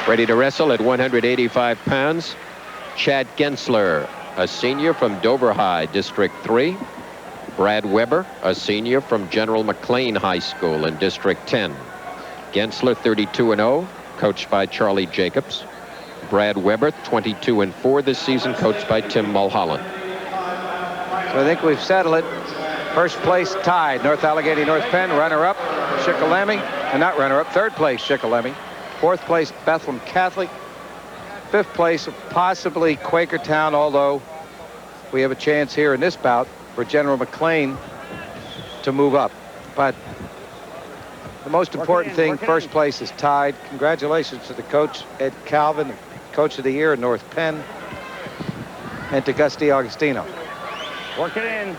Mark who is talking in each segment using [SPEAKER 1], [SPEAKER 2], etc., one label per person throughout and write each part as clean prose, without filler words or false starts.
[SPEAKER 1] Ready to wrestle at 185 pounds, Chad Gensler, a senior from Dover High, District 3. Brad Weber, a senior from General McLean High School in District 10. Gensler, 32-0, coached by Charlie Jacobs. Brad Weber, 22-4 this season, coached by Tim Mulholland.
[SPEAKER 2] So I think we've settled it. First place tied, North Allegheny North Penn. Runner-up, Shikellamy. And not runner-up, third place, Shikellamy. Fourth place, Bethlehem Catholic. Fifth place, possibly Quakertown, although we have a chance here in this bout for General McLean to move up. But the most important thing, first place is tied. Congratulations to the coach, Ed Calvin, Coach of the Year in North Penn, and to Gus DiAugustino.
[SPEAKER 3] Work it in.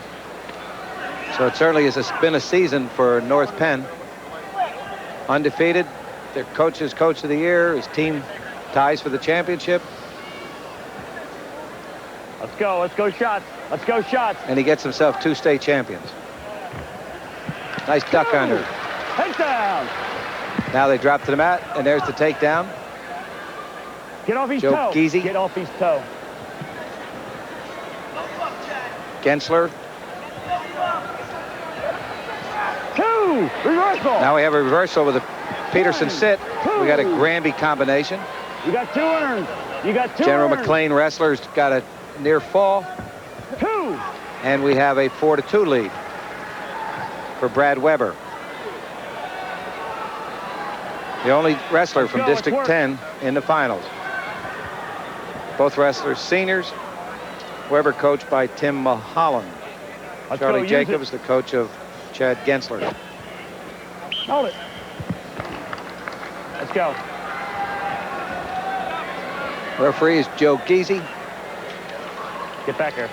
[SPEAKER 2] So it certainly has been a season for North Penn. Undefeated. Their coach is Coach of the Year. His team ties for the championship.
[SPEAKER 3] Let's go. Let's go shots. Let's go shots.
[SPEAKER 2] And he gets himself 2 state champions. Nice duck under.
[SPEAKER 3] Takedown.
[SPEAKER 2] Now they drop to the mat, and there's the takedown.
[SPEAKER 3] Get off his
[SPEAKER 2] Joe
[SPEAKER 3] toe.
[SPEAKER 2] Geezy.
[SPEAKER 3] Get off his toe.
[SPEAKER 2] Gensler.
[SPEAKER 3] 2. Reversal.
[SPEAKER 2] Now we have a reversal with a Peterson sit. We got a Granby combination.
[SPEAKER 3] You got 2 earned. You got 2
[SPEAKER 2] General
[SPEAKER 3] earned.
[SPEAKER 2] McLean wrestlers got a near fall.
[SPEAKER 3] 2.
[SPEAKER 2] And we have a 4-2 lead for Brad Weber. The only wrestler from District 10 in the finals. Both wrestlers seniors. Weber coached by Tim Mulholland. Charlie Jacobs, the coach of Chad Gensler.
[SPEAKER 3] Hold it. Let's go.
[SPEAKER 2] Referee is Joe Geezy.
[SPEAKER 3] Get back here.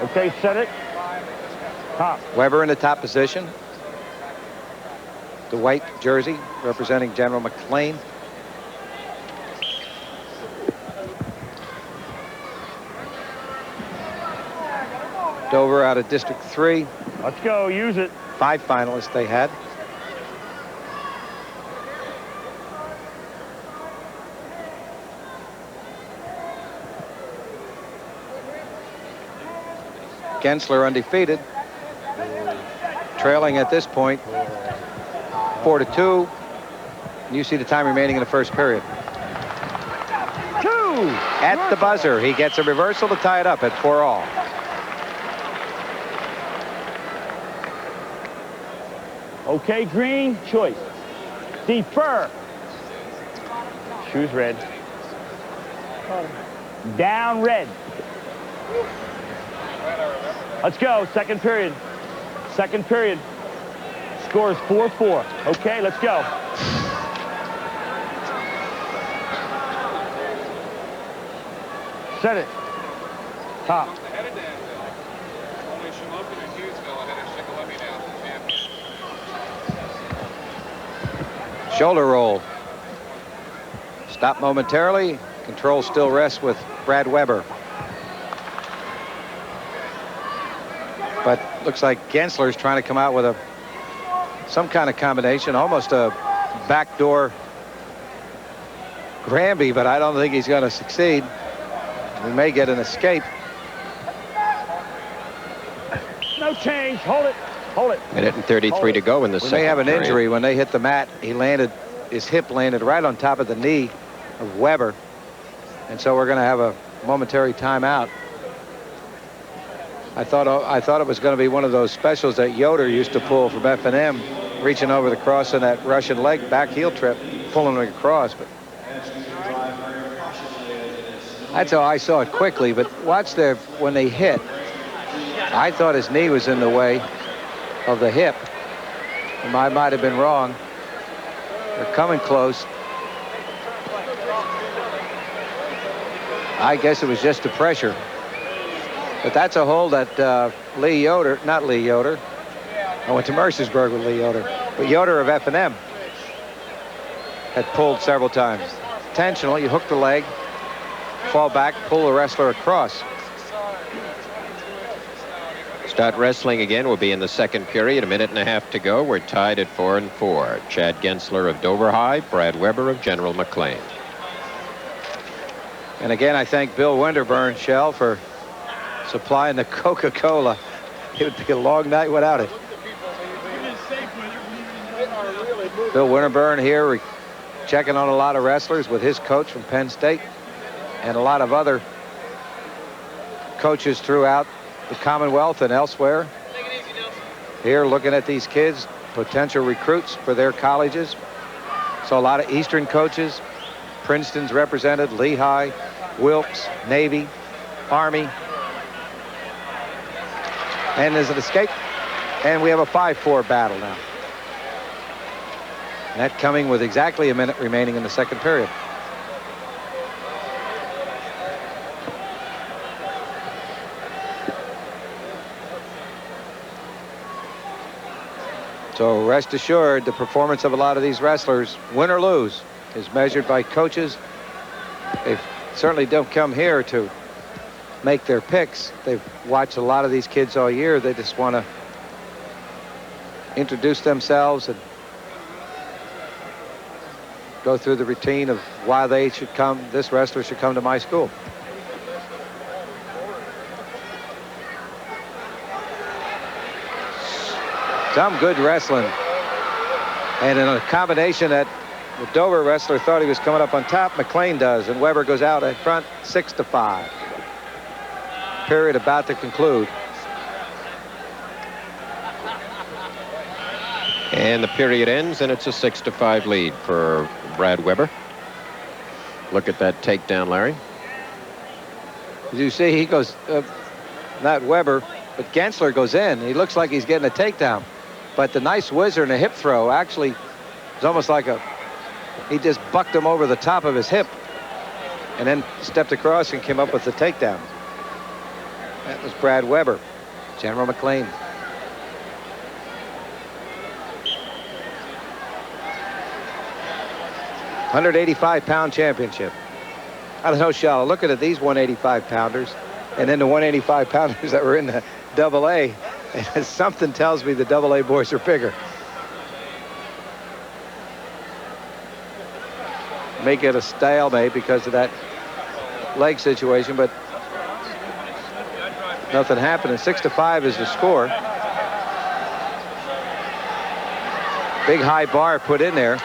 [SPEAKER 3] Okay, set it. Top.
[SPEAKER 2] Weber in the top position. The white jersey representing General McLean. Dover out of District 3.
[SPEAKER 3] Let's go. Use it.
[SPEAKER 2] 5 finalists they had. Gensler undefeated. Trailing at this point 4-2. And you see the time remaining in the first period.
[SPEAKER 3] 2.
[SPEAKER 2] At the buzzer, he gets a reversal to tie it up at 4-all.
[SPEAKER 3] Okay, green, choice. Defer. Shoes red. Down red. Let's go, second period. Second period. Score is 4-4. Okay, let's go. Set it. Top.
[SPEAKER 2] Shoulder roll. Stop momentarily. Control still rests with Brad Weber. But looks like Gensler's trying to come out with some kind of combination, almost a backdoor Granby, but I don't think he's going to succeed. We may get an escape.
[SPEAKER 3] No change. Hold it. Hold it.
[SPEAKER 1] Minute and 33 to go in the second
[SPEAKER 2] They have an
[SPEAKER 1] period.
[SPEAKER 2] injury. When they hit the mat, his hip landed right on top of the knee of Weber. And so we're going to have a momentary timeout. I thought it was going to be one of those specials that Yoder used to pull from F&M, reaching over the cross on that Russian leg back heel trip, pulling it across. But that's how I saw it quickly. But watch there when they hit. I thought his knee was in the way of the hip. And I might have been wrong. They're coming close. I guess it was just the pressure. But that's a hold that not Lee Yoder. I went to Mercersburg with Lee Yoder. But Yoder of F&M had pulled several times. Intentional, you hook the leg, fall back, pull the wrestler across.
[SPEAKER 1] Start wrestling again. We'll be in the second period. 1.5 minutes to go. We're tied at 4-4. Chad Gensler of Dover High, Brad Weber of General McLean.
[SPEAKER 2] And again, I thank Bill Winterburn, Shell, for supplying the Coca-Cola. It would be a long night without it. Bill Winterburn here checking on a lot of wrestlers with his coach from Penn State and a lot of other coaches throughout the Commonwealth and elsewhere. Here looking at these kids, potential recruits for their colleges. So a lot of Eastern coaches. Princeton's represented, Lehigh, Wilkes, Navy, Army. And there's an escape. And we have a 5-4 battle now. And that coming with exactly a minute remaining in the second period. So rest assured, the performance of a lot of these wrestlers, win or lose, is measured by coaches. They certainly don't come here to make their picks. They've watched a lot of these kids all year. They just want to introduce themselves and go through the routine of why they should come, this wrestler should come to my school. Some good wrestling. And in a combination that the Dover wrestler thought he was coming up on top, McLean does, and Weber goes out in front 6-5. Period about to conclude.
[SPEAKER 1] And the period ends, and it's a 6-5 lead for Brad Weber. Look at that takedown, Larry.
[SPEAKER 2] As you see, he goes, not Weber, but Gensler goes in. He looks like he's getting a takedown. But the nice whizzer and a hip throw actually is almost like he just bucked him over the top of his hip and then stepped across and came up with the takedown. That was Brad Weber, General McLean. £185 championship. I don't know, Shell, looking at these 185-pounders and then the 185-pounders that were in the AA, and something tells me the AA boys are bigger. May get a stalemate because of that leg situation, but nothing happened. And 6-5 is the score. Big high bar put in there,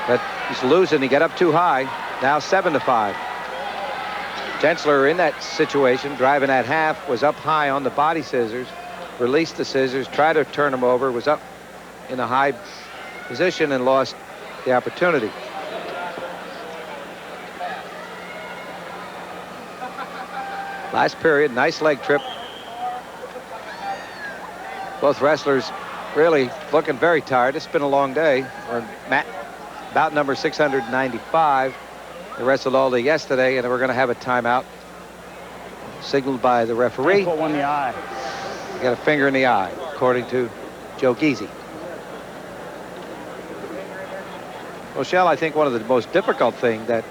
[SPEAKER 2] but he's losing. He got up too high. Now 7-5. Gensler in that situation, driving at half, was up high on the body scissors, released the scissors, tried to turn him over, was up in a high position and lost the opportunity. Last period, nice leg trip. Both wrestlers really looking very tired. It's been a long day. We're at bout number 695. They wrestled all day yesterday, and we're going to have a timeout signaled by the referee.
[SPEAKER 3] Put one in the eye.
[SPEAKER 2] He got a finger in the eye, according to Joe Geezy. Well, Shell, I think one of the most difficult things that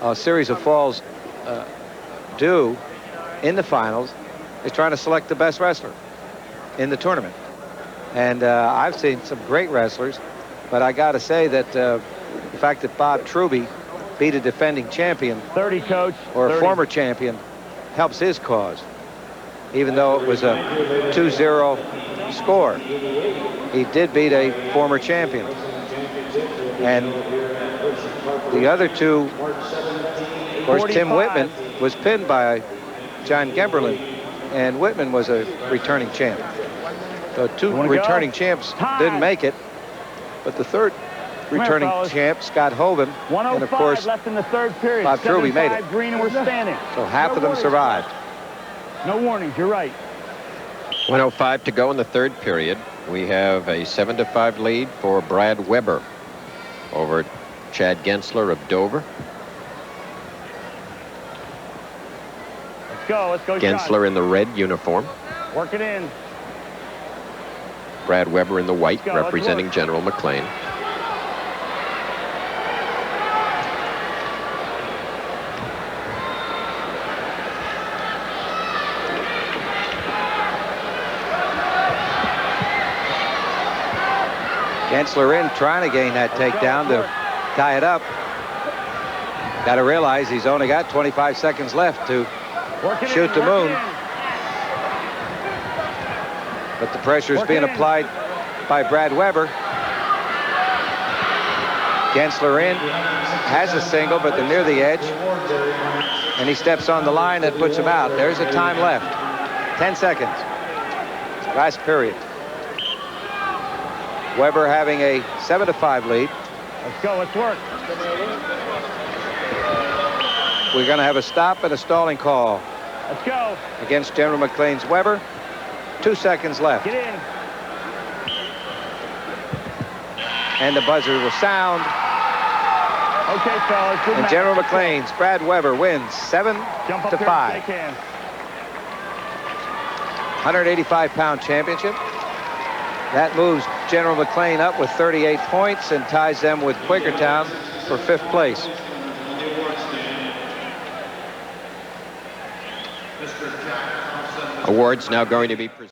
[SPEAKER 2] a series of falls do in the finals is trying to select the best wrestler in the tournament. And I've seen some great wrestlers, but I got to say that the fact that Bob Truby beat a defending champion
[SPEAKER 3] 30, coach.
[SPEAKER 2] or
[SPEAKER 3] 30.
[SPEAKER 2] a former champion helps his cause, even though it was a 2-0 score. He did beat a former champion. And the other two, of course,
[SPEAKER 3] 45.
[SPEAKER 2] Tim Whitman was pinned by John Gemberlin, and Whitman was a returning champ. So two returning champs didn't make it, but the third returning champ, Scott Hoban, and of course,
[SPEAKER 3] left in the third period.
[SPEAKER 2] Bob Truby made it.
[SPEAKER 3] Green, and we're standing.
[SPEAKER 2] So half of them survived.
[SPEAKER 3] No warnings, you're right.
[SPEAKER 1] 1:05 to go in the third period. We have a 7-5 lead for Brad Weber over Chad Gensler of Dover.
[SPEAKER 3] Let's go.
[SPEAKER 1] Gensler in the red uniform.
[SPEAKER 3] Work it in.
[SPEAKER 1] Brad Weber in the white, representing General McLean.
[SPEAKER 2] Gensler in, trying to gain that takedown to tie it up. Got to realize he's only got 25 seconds left to shoot the moon. But the pressure is being applied by Brad Weber. Gensler in, has a single, but they're near the edge. And he steps on the line that puts him out. There's a time left. 10 seconds. Last period. Weber having a 7-5 lead.
[SPEAKER 3] Let's go, let's work.
[SPEAKER 2] We're going to have a stop and a stalling call.
[SPEAKER 3] Let's go.
[SPEAKER 2] Against General McLean's Weber. 2 seconds left.
[SPEAKER 3] Get in.
[SPEAKER 2] And the buzzer will sound.
[SPEAKER 3] Okay, fellas. Good
[SPEAKER 2] And
[SPEAKER 3] match.
[SPEAKER 2] General McLean's Brad Weber wins 7-5.
[SPEAKER 3] Jump up there and shake hands.
[SPEAKER 2] 185-pound championship. That moves General McLean up with 38 points and ties them with Quakertown for 5th place.
[SPEAKER 1] Awards now going to be presented.